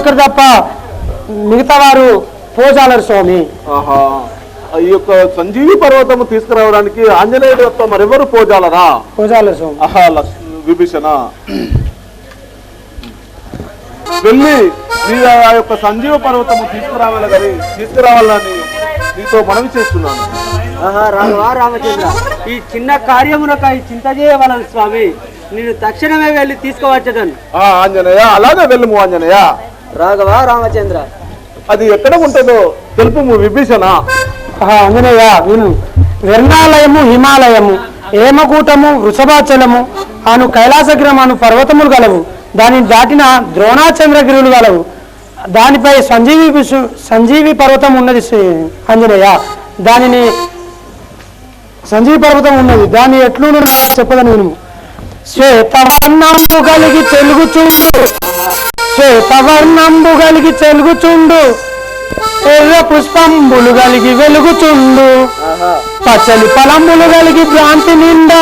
ఒక్కరు తప్ప మిగతా వారు పోజాలరు స్వామి. ఈ యొక్క సంజీవి పర్వతము తీసుకురావడానికి ఆంజనేయుడు యొక్క మరెవరు పోజాలరా? పోజాలరు స్వామి. విభీషణ వెళ్ళి ఆ యొక్క సంజీవ పర్వతము తీసుకురావాలని నీతో మనవి చేస్తున్నాను. రాఘవా రామచంద్ర, ఈ చిన్న కార్యమునకై చింత చేయవలను స్వామి. నేను తక్షణమే వెళ్ళి తీసుకువచ్చదను. ఆంజనేయ, అలాగే వెళ్ళము ఆంజనేయ. రాఘవా రామచంద్ర, అది ఎక్కడ ఉంటుందో తెలుపు విభీషణ. ఆంజనేయ విను. వెర్ణాలయము, హిమాలయము, హేమకూటము, వృషభాచలము అను కైలాసగిరం అను పర్వతములు గలవు. దానిని దాటిన ద్రోణాచంద్రగిరులు గలవు. దానిపై సంజీవి పర్వతం ఉన్నది ఆంజనేయ. దానిని సంజీవి పర్వతం ఉన్నది. దాన్ని ఎట్లుండు చెప్పదని విను. శ్వేతవర్ణంబు కలిగి తెలుగుచుండు, శ్వేతవర్ణంబు కలిగి తెలుగుచుండు, ఎర్ర పుష్పంబులు కలిగి వెలుగుచుండు, పచ్చని ఫలంబులు కలిగి భ్రాంతి నిండా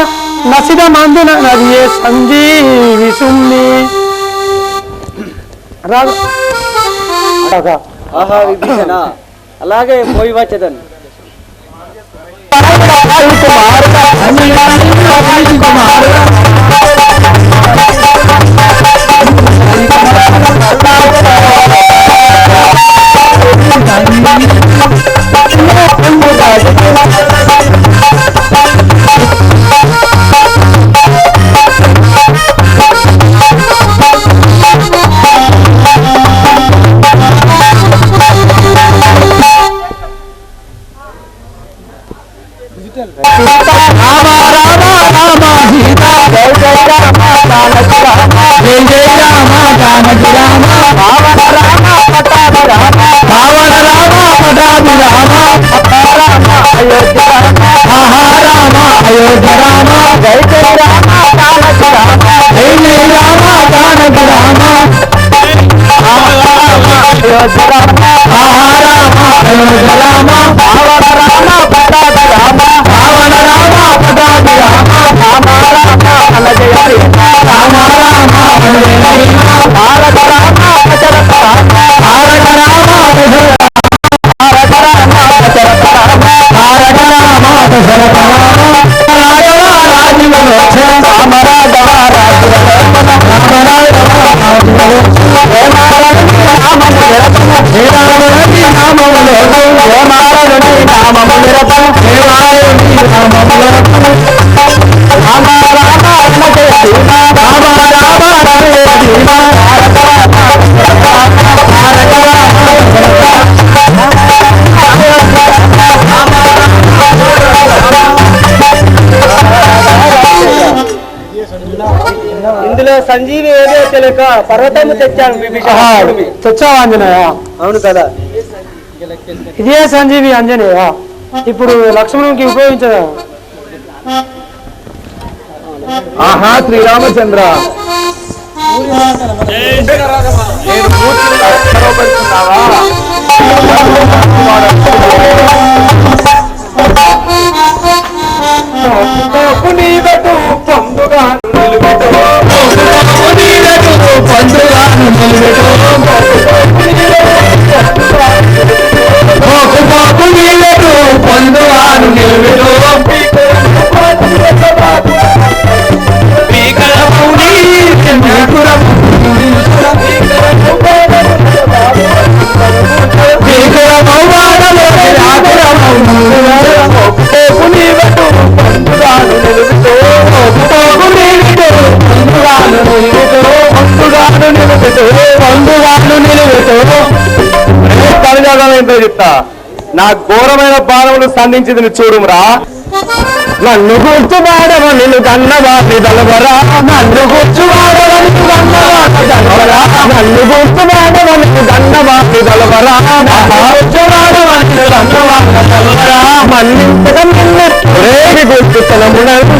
నసిద మందున నదియే సంజీవి సుమ్మి. విభీషణ, అలాగే పోయి వచ్చేదను. ఇందులో సంజీవి ఏదో తెలియక పర్వతము తెచ్చాను. తెచ్చావా ఆంజనేయ? అవును కదా, ఇదే సంజీవి ఆంజనేయ. ఇప్పుడు లక్ష్మణునికి ఉపయోగించదా? శ్రీరామచంద్ర, చెప్తా. నా ఘోరమైన బాణములు సంధించింది చూడురా. నన్ను గుర్తుపాడవ నిన్ను కన్నవాసి దళవరా, నన్ను గుర్తుపాడవ నిన్ను కన్నవాసి దళవరా, నన్ను గుర్తుపాడవ నిన్ను కన్నవాసి దళవరా, గుర్తుపాడవ నిన్ను కన్నవాసి దళవరా, మన్నించడం నిన్నెప్పుడేది గుర్తుతనములను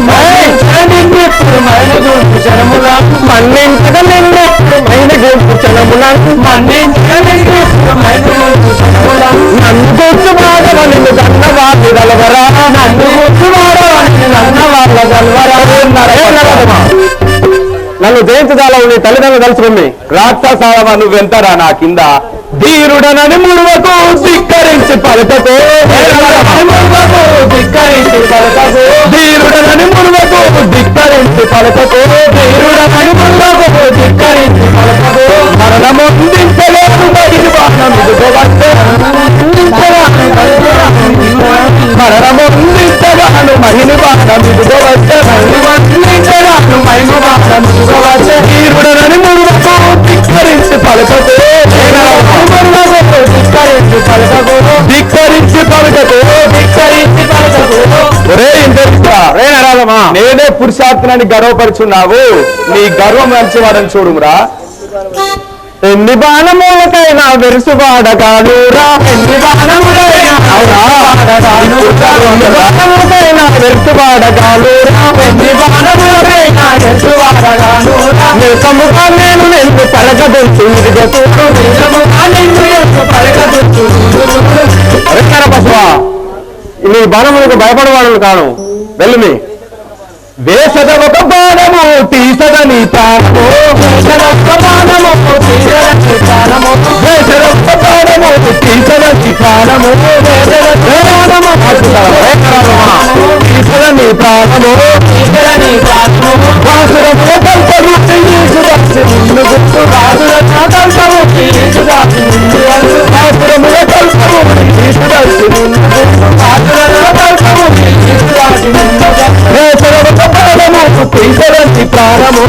నిన్నెప్పుడు మైన గుర్తుచనములను, మన్నించడం నిన్నెప్పుడు మైన గుర్తుచనములను, మన్నించడం నిన్నెప్పుడు మైన గుర్తుచనములను, నన్ను గుర్తుపాడవ నిన్ను కన్నవాసి దళవరా, నన్ను గుర్తుపాడవ నన్ను జయించదాలవు నీ తల్లిదండ్రులు తలుచుకుని రాక్షసాలవా నువ్వెంతరా నా కింద ధీరుడనని ముడువకు ధిక్కరించి పలకతో ధిక్కరించి పలకతో ధీరుడనని ముడువకు ధిక్కరించి పలకతో ధీరుడనని ముడువకు ధిక్కరించి పలకతో మరణమొందించలేదు మహిళ బాణం ఇదుకోవచ్చే మరణమొందించగాను మహిళ బాణం ఇదుకోవచ్చే మహిళ బాణం ఇదుకోవచ్చే ధీరుడనని ముడువకు ధిక్కరించి పలకతో నేనే పురుషార్థనాన్ని గర్వపరుచున్నావు నీ గర్వం మంచివాడని చూడుమురా ఎన్ని బాణములకైనా వెరుసువాడగానురా ఎన్ని బాణములకైనా వెరుసువాడగానురా ఎన్ని బాణములకైనా వెరుసువాడగానురా నిజముగా నేను నిన్ను పలకదొచ్చు పశువా నీ బాణములకు భయపడవాడు కాను వెళ్ళుమి వేసద ఒక బాణము తీసద నీ ప్రాణము వేసద ఒక బాణము తీసద నీ ప్రాణము వేసద ఒక బాణము తీసద నీ ప్రాణము తీసద నీ ప్రాణము తీసద నీ ప్రాణము వాసురముల కల్పము నిన్ను గుర్తు వాసురముల కల్పము వాసురముల కల్పము తీసుకొచ్చి నిన్ను వాసురముల కల్పము తీసరంతి ప్రాణము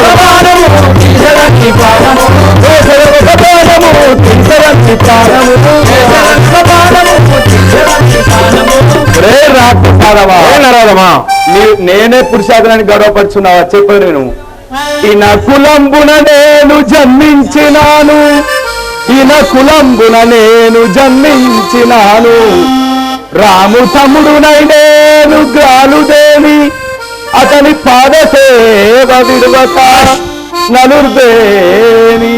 ప్రాణము తీసరంతి ప్రాణము తీసరంతి ప్రాణము రే రాక్షసారవా నరదమా నేనే పురుషార్థనాన్ని గౌరవపరుచున్నావా చెప్పు నేను ఈయన కులంబున నేను జన్మించినాను ఈయన కులంబున నేను జన్మించినాను రాము తమ్ముడునై నేను గ్రాలుదేవి అతని పాదసేవ విడువక నలుర్దేని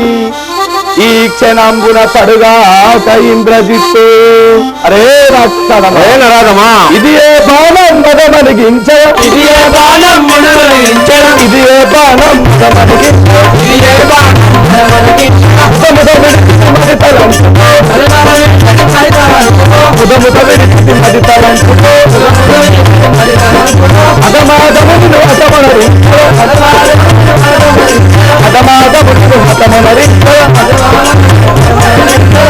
ఈ క్షణంబున పడుగాక ఇంద్రజిత్తు అరే రాక్షసమా ఇది ఏ బాణం మదమనిగించ ఇది ఏ బాణం మదమనిగించ ఇది ఏ బాణం మదమనిగించ ఇది ఏ బాణం మదమనిగించ ముదముద విడిచి మది తలంపు ముదముద విడిచి మది తలంపు అదమాదమును అతమనరి అదమాదమును హతమనరి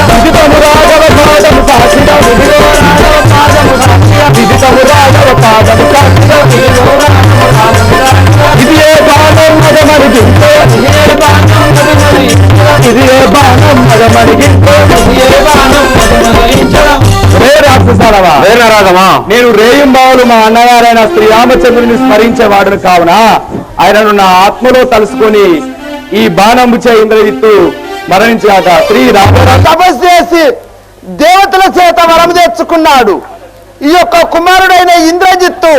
విదితము రాఘవ పాదము సాక్షిగా విదితము రాఘవ పాదము సాక్షిగా ఇది ఏ బాణం మదమరిగించో ఇది ఏ బాణం మదమరిగించో నేను రేయింబావులు మా అన్నగారైన శ్రీ రామచంద్రుని స్మరించేవాడును కావున ఆయనను నా ఆత్మలో తలుసుకొని ఈ బాణంబు చే ఇంద్రజిత్తు మరణించాక శ్రీ రామ తపస్సు చేసి దేవతల చేత వరం తెచ్చుకున్నాడు. ఈ యొక్క కుమారుడైన ఇంద్రజిత్తు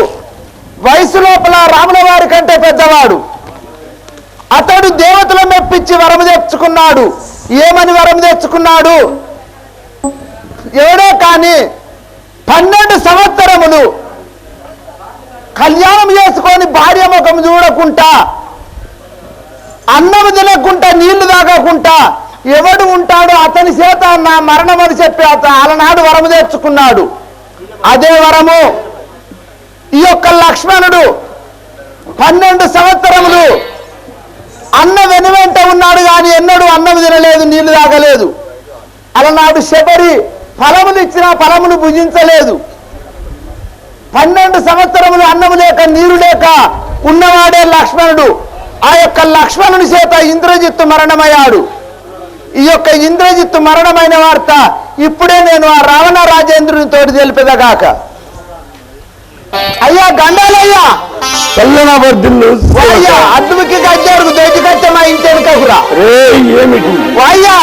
వయసు లోపల రాముల వారి కంటే పెద్దవాడు. అతడు దేవతల మెప్పించి వరం తెచ్చుకున్నాడు. ఏమని వరం తెచ్చుకున్నాడు? ఎవడో కానీ 12 సంవత్సరములు కళ్యాణం చేసుకొని భార్య ముఖం చూడకుండా, అన్నం తినకుండా, నీళ్లు తాగకుండా ఎవడు ఉంటాడో అతని చేత నా మరణం అని చెప్పి అలనాడు వరము తెచ్చుకున్నాడు. అదే వరము ఈ యొక్క లక్ష్మణుడు 12 సంవత్సరములు అన్న వెనువెంట ఉన్నాడు కానీ ఎన్నడూ అన్నం తినలేదు, నీళ్లు తాగలేదు. అలనాడు శబరి ఫలములు ఇచ్చినా ఫలమును భుజించలేదు. 12 సంవత్సరములు అన్నము లేక నీరు లేక ఉన్నవాడే లక్ష్మణుడు. ఆ యొక్క లక్ష్మణుని చేత ఇంద్రజిత్తు మరణమయ్యాడు. ఈ యొక్క ఇంద్రజిత్తు మరణమైన వార్త ఇప్పుడే నేను ఆ రావణ రాజేంద్రుని తోటి తెలిపేదగాక. అయ్యా గండాలయ్యా తెల్లన బొద్దులు అయ్యా అద్దుకి గజ్జారుకు దొడ్డికచ్చ మా ఇంటి వెనుకకురా. ఏమిటి అయ్యా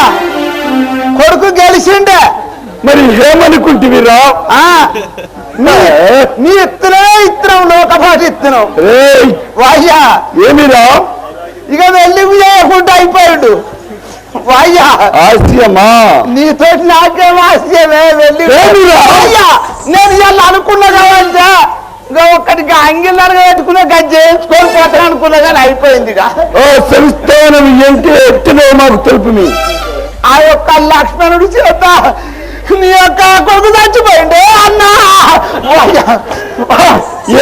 కొడుకు గెలిచిండే మరి ఏమనుకుంటువిరా? నీ ఇత్తనమే ఇత్తనం, లోకపాటి ఇత్తనం. వాయ్యా ఏమిరా? ఇక వెళ్ళి చేయకుండా అయిపోయాడు. వాయ్యా ఆశ్చర్యమా? నీతోటి నాకేం ఆశ్చర్యమే. వెళ్ళి అయ్యా నేను ఇవాళ అనుకున్నా కదంటే ఇంకా ఒక్కటికి అంగిల్లాగా పెట్టుకున్నా గజ్జి వేయించుకొని పోతాను అనుకున్నా కానీ అయిపోయింది ఇక. సంస్థానం ఏంటి ఎత్తులో మాకు తెలుపు మీ ఆ యొక్క లక్ష్మణుడి చేత నీ యొక్క కొడుకు చచ్చిపోయిండే అన్నా.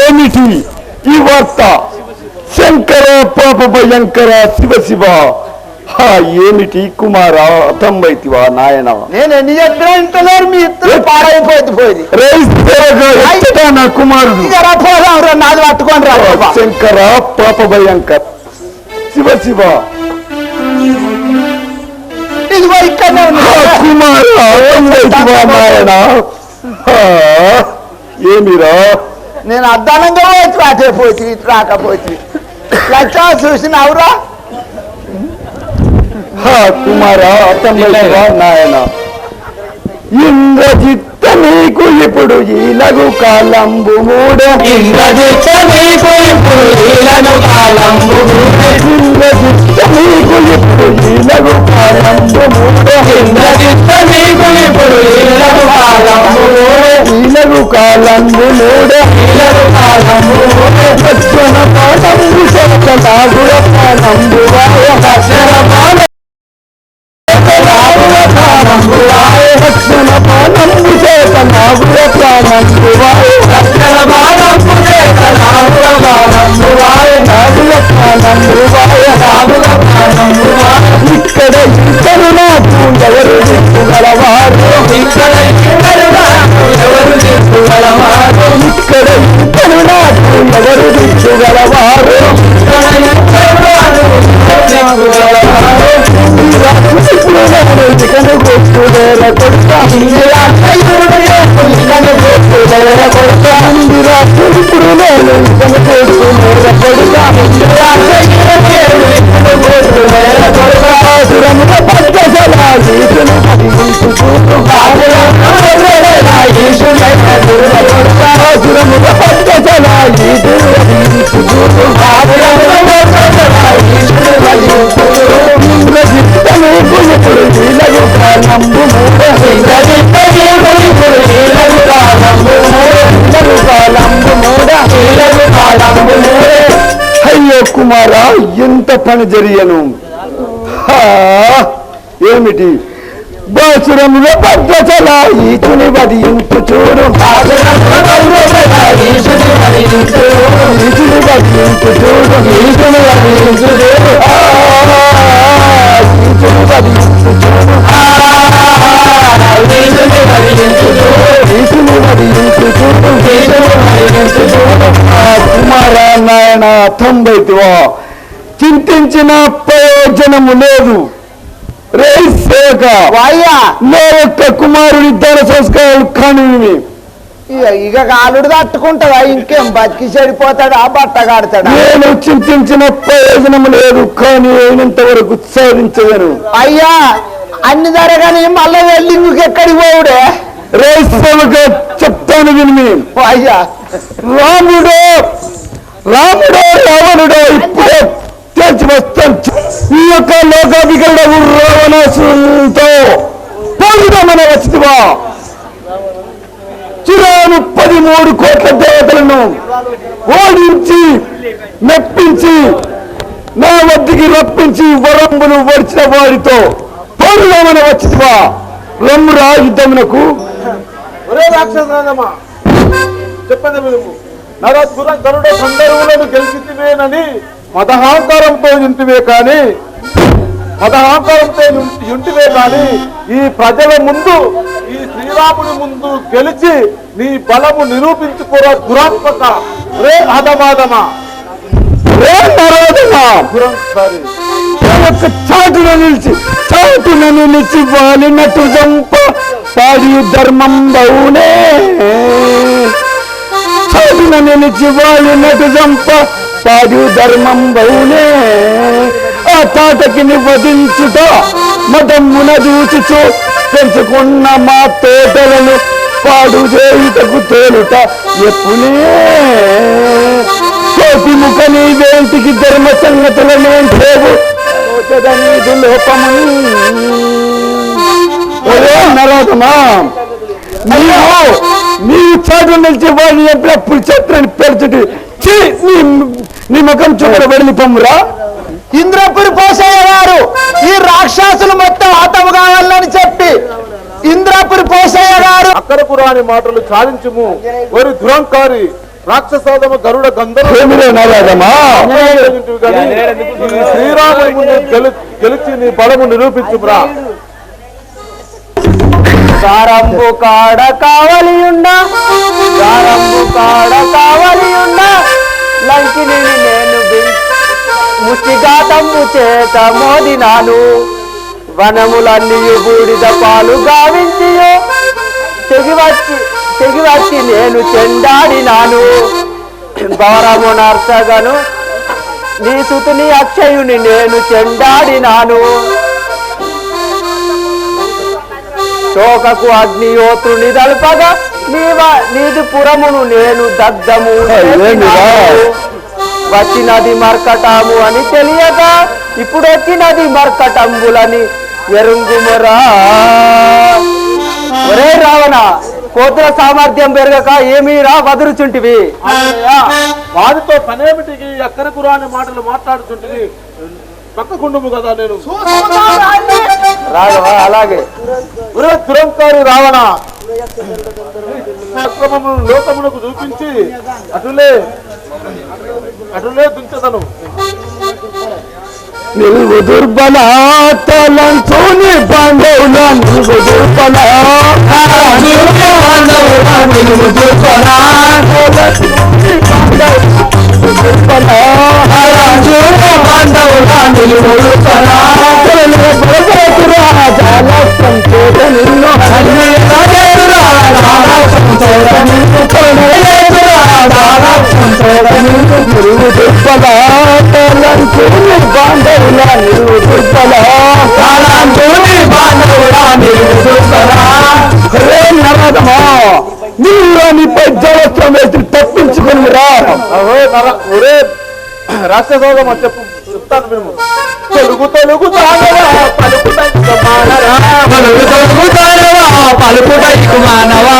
ఏమిటి ఈ వార్త? శంకర పాప భయంకర శివ శివ. ఏమిటి కుమారా అతంబైతివా నాయన? నేను ఎన్ని చెప్పినా ఇంటలేరు, మీ ఇద్దరు పాడైపోయింది పోయింది. నా కుమారుడు పోదాం నాది పట్టుకొని రా. శంకర పాప భయంకర శివ శివ. ఇదిగో ఇక్కడనే కుమారా అతంబైతివా నాయన. ఏమిరా? నేను అద్దానంగా పోయి అటే పోయి ఇటు రాకపోయి లక్ష చూసినవురా. కుమారా అతంబైతివా నాయన. ఇంద్రజిత్త నీకు ఇప్పుడు ఈలగు కాలంబు మూడ. ఇంద్రజిత్త నీకు ఇప్పుడు ఈలగు కాలంబు మూడ. ఇంద్రజిత్త నీకు ఇప్పుడు ఈలగు కాలంబు మూడ. ఇంద్రజిత్త నీకు ఇప్పుడు ఈలగు కాలంబు మూడ. ఈలగు కాలంబు మూడ. ఈలగు కాలంబు మూడ. దక్షిణ పాదంబు శంకరాగుర పాదంబు వాయ. దక్షిణ పాద దక్షిణ పానంబు చేత నాగుల ప్రాణంబు వాయ. దక్షిణ పానంబు చేత నాగుల ప్రాణంబు వాయ. నాగుల ప్రాణంబు వాయ. నాగుల ప్రాణంబు వాయ. ఇక్కడ ఇద్దరు నాకు ఎవరు దిక్కుగలవారు? ఇక్కడ ఇద్దరు నాకు ఎవరు దిక్కుగలవారు? ఇక్కడ ఇద్దరు నాకు ఎవరు దిక్కుగలవారు? ఇకను గొప్పదేర కొడుతా ఇప్పుడు నేను సురముల పద్మశలాగీతును సురముల పద్మశలాగీతును ఇంద్రజిత్తమేకు ఇప్పుడు ఈలగు కాలంబు మూడ. ఈలగు కాలంబు మూడ. ఈలగు కాలంబు మూడ. ఈలగు కాలంబు మూడ. అయ్యో కుమారా, ఎంత పని జరిగను! ఏమిటి? బాసురముల పద్మచల ఈచుని వదింపు చూడు. ఈచుని వదింపు చూడు. ఈచుని వదింపు చూడు. ఈచుని వదింపు చూడు. ఈచుని వదింపు చూడు. ఈచుని వదింపు చూడు. కుమారా నాయన అతంబైతివా, చింతించిన ప్రయోజనము లేదు. వాయ్యా నా యొక్క కుమారుడి ధన సంస్కారాలు కానివి. ఇక కాలుడు తట్టుకుంటాడా? ఇంకేం బతికి చెడిపోతాడా? బట్ట కాడతాడా? నేను చింతించిన ప్రయోజనం లేదు, కానీ అయినంత వరకు సాధించగలను. అయ్యా అన్ని జరగని మళ్ళీ వెళ్ళి ఇంకెక్కడికి పోవుడే? రేసముగా చెప్తాను విని. అయ్యా రాముడో రావణుడో ఇప్పుడే తెలిసి వస్తాను. ఈ యొక్క లోకాధికారుడు రావణాసురునితో పోగుదామని వస్తువా? చిరాను 13 కోట్ల దేవతలను ఓడించి మెప్పించి నా వద్దకి రప్పించి వరంబులు వడిచిన వాడితో పోగుదామని వచ్చివా? రమ్మురా యుద్ధమునకు. చెప్పండి నరసుర గరుడ సందర్భులను గెలిచితివేనని మదహాంకారంతో ఇంటివే కానీ ఈ ప్రజల ముందు, ఈ శ్రీరాముని ముందు గెలిచి నీ బలము నిరూపించుకోరా దురాత్మక. రే అధమాదమా, రే నరోదమా, చాటున నిలిచి వాలినట్టు జంప పాడి ధర్మం బౌనే. చాటున నిలిచి వాలినట్టు జంప పాడి ధర్మం బౌనే. ఆ తాటకి వధించుట మదమ్మున దూచుచు పెంచుకున్న మా తోటలను పాడు చేయుటకు తేలుట ఎప్పుడే. కోటి ముఖ నీ వేంటికి ధర్మ సంగతులనే లేవు నీదు లోపము. నరోదమా, నీవు నీ చాటు నిలిచి వాళ్ళు ఎప్పుడప్పుడు చెప్తాను పెడుతుంది నీ ముఖం చూడ వెళ్ళి పొమ్మురా. ఇంద్రపురి పోషయ్య గారు ఈ రాక్షసులు మొత్తం హతము కావాలని చెప్పి ఇంద్రపురి పోషయ్య గారు అక్కడకు రాని మాటలు చాలించుము వరి దురంకారి రాక్షసాదమ గరుడ గంధర్వుడు శ్రీరాముని ముందు గెలిచి నీ బలము నిరూపించురా. సారంబు కాడ కావలి ఉండా లంకిని నేను ముష్టిఘాతము చేత మోదినాను వనములన్నీ బూడిద పాలు గావించియో తెగివచ్చి నేను చెండాడినాను భారము నర్సగను నీ సుతుని అక్షయుని నేను చెండాడినాను శోకకు అగ్నియోత్రుని దల్పగా నీది పురమును నేను దగ్ధము వచ్చినది మర్కటము అని తెలియక ఇప్పుడు వచ్చినది మర్కటంబులని ఎరుంగుమరా. ఒరే రావణ, కోతుల సామర్థ్యం పెరగక ఏమీరా వదులుచుంటివి? వారితో పనేమిటికి అక్కడకు రాని మాటలు మాట్లాడుతుంటివి? పక్కకుండము కదా నేను. రాఘవ అలాగే ఒరే దురంకారి రావణ, అక్రమమును లోకమునకు చూపించి అటులే దుంచదను. నిలువు దుర్బల తలంచోని బంధువుల నిలువు దుర్బల నిలువు దుర్బల నీలోనిపై జలత్వం వేసి తప్పించుకుని రా. ఒరే రాష్ట్రసోదమ చెప్తాను మేము. తెలుగు తెలుగు తాగవా పలుకుటైకు మానవా, తెలుగు తెలుగు తాగవా పలుకుటైకు మానవా,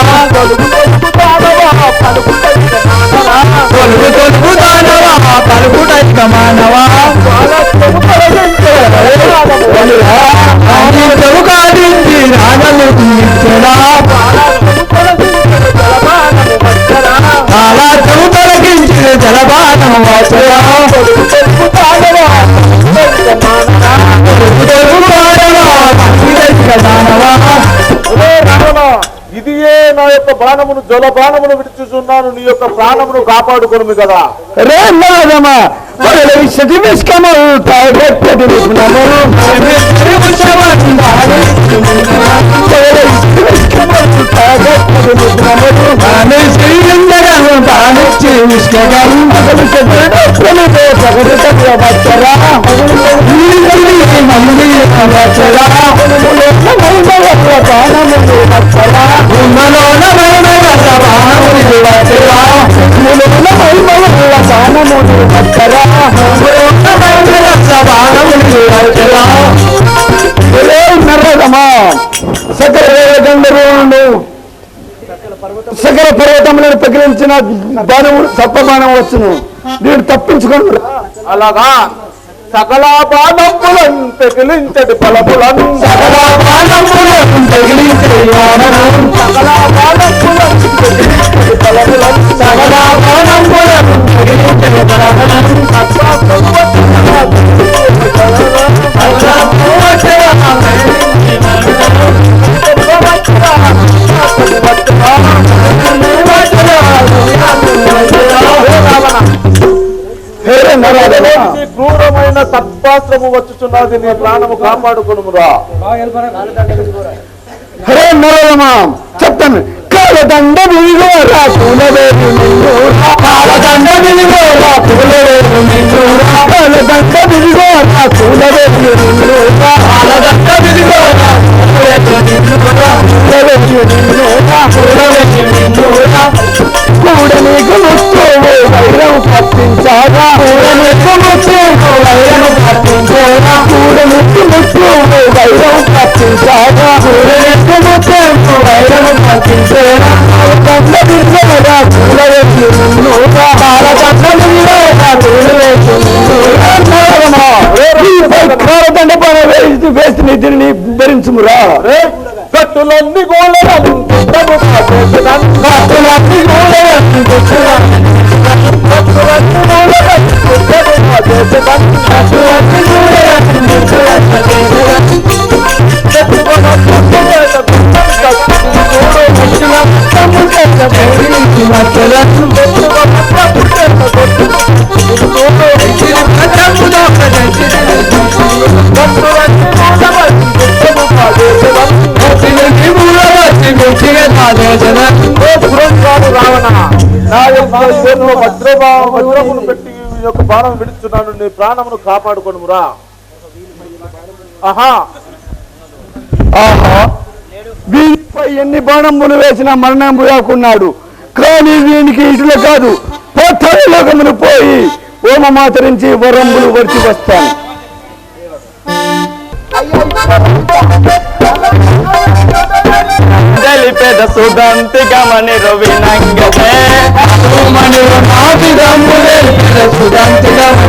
తెలుగు తెలుగు తాగవా పలుకుటైకు మానవా. ఇదియే నా యొక్క బాణమును జల బాణమును విడిచుచున్నాను, నీ యొక్క ప్రాణమును కాపాడుకును కదా. రే మాదమా సకల పర్వతములను పగిలించిన బాణములు సప్ప బాణం వచ్చును, నేను తప్పించుకోను. అలాగా సకల బాణములను తగిలించడి బలములను, సకల బాణములను తగిలించడి బలములను, సకల బాణములను తగిలించడి బలములను, సకల బాణములను తగిలించడి బలములను, క్రూరమైన సర్పాస్త్రము వచ్చుచున్నది, నీ ప్రాణము కాపాడుకునురా. హరే నరమా చెప్తాను. కాలదండ విలువరా పూలవేరు నిన్నూరా, కాలదండ విలువరా పూలవేరు నిన్నూరా, కాలదండ విలువరా పూలవేరు నిన్నూరా, కాలదండ విలువరా పూలవేరు నిన్నూరా, పూలవేరు నిన్నూరా, పూలవేరు నిన్నూరా. కూడనీకు ముత్తోవు వైరం పట్టించారా, కూడనీకు ముత్తోవు వైరం పట్టించారా, కూడనీకు ముత్తోవు వైరం పట్టించారా, కూడనీకు ముత్తోవు వైరం పట్టించారా. వేసి నిధిని ధరించుమురా కట్టులన్నీ గోళలను రావణ నా యొక్క వజ్రమును పెట్టి ఈ యొక్క బాణం విడుచున్నాను, నీ ప్రాణమును కాపాడుకొనుమురా. ఆహా ఆహా వీరిపై ఎన్ని బాణములు వేసినా మరణం పోయాకున్నాడు. కానీ వీనికి ఇటులో కాదు, పోతలోకమును పోయి ఓమమాచరించి వరంబులు వచ్చి వస్తాను. పెద సుదంతిగమని రవినంగనే సుదంతిగమని